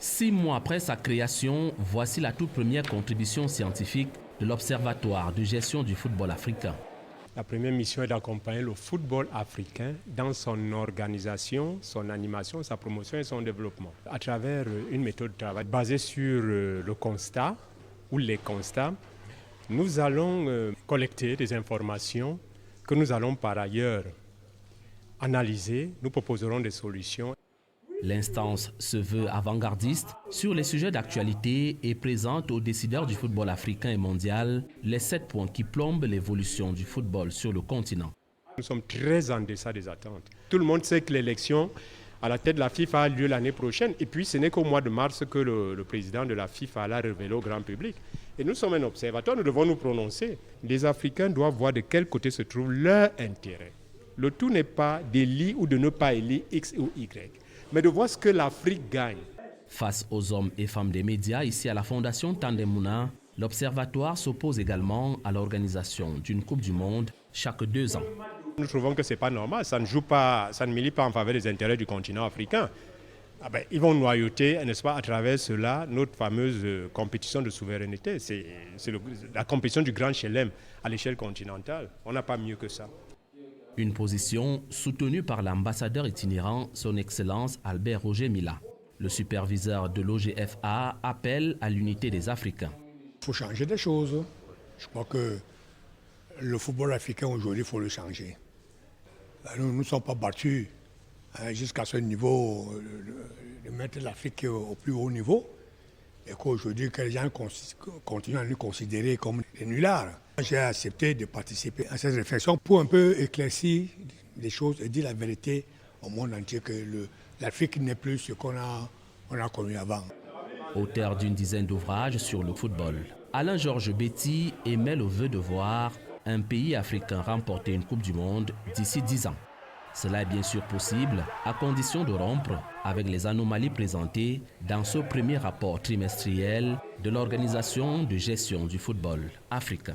6 mois après sa création, voici la toute première contribution scientifique de l'Observatoire de gestion du football africain. La première mission est d'accompagner le football africain dans son organisation, son animation, sa promotion et son développement. À travers une méthode de travail basée sur le constat ou les constats, nous allons collecter des informations que nous allons par ailleurs analyser. Nous proposerons des solutions. L'instance se veut avant-gardiste sur les sujets d'actualité et présente aux décideurs du football africain et mondial les 7 points qui plombent l'évolution du football sur le continent. Nous sommes très en deçà des attentes. Tout le monde sait que l'élection à la tête de la FIFA a lieu l'année prochaine. Et puis ce n'est qu'au mois de mars que le président de la FIFA l'a révélé au grand public. Et nous sommes un observatoire, nous devons nous prononcer. Les Africains doivent voir de quel côté se trouve leur intérêt. Le tout n'est pas d'élire ou de ne pas élire X ou Y, mais de voir ce que l'Afrique gagne. Face aux hommes et femmes des médias, ici à la Fondation Tandemuna, l'Observatoire s'oppose également à l'organisation d'une Coupe du Monde chaque 2 ans. Nous trouvons que ce n'est pas normal, ça ne milite pas en faveur des intérêts du continent africain. Ils vont noyauter, n'est-ce pas, à travers cela, notre fameuse compétition de souveraineté. C'est la compétition du grand chelem à l'échelle continentale. On n'a pas mieux que ça. Une position soutenue par l'ambassadeur itinérant, son Excellence Albert Roger Mila. Le superviseur de l'OGFA appelle à l'unité des Africains. Il faut changer des choses. Je crois que le football africain aujourd'hui, il faut le changer. Nous ne sommes pas battus jusqu'à ce niveau de mettre l'Afrique au plus haut niveau. Et qu'aujourd'hui, que les gens continuent à nous considérer comme des nullards. J'ai accepté de participer à cette réflexion pour un peu éclaircir les choses et dire la vérité au monde entier que l'Afrique n'est plus ce qu'on a connu avant. Auteur d'une dizaine d'ouvrages sur le football, Alain-Georges Betty émet le vœu de voir un pays africain remporter une Coupe du Monde d'ici 10 ans. Cela est bien sûr possible à condition de rompre avec les anomalies présentées dans ce premier rapport trimestriel de l'Organisation de gestion du football africain.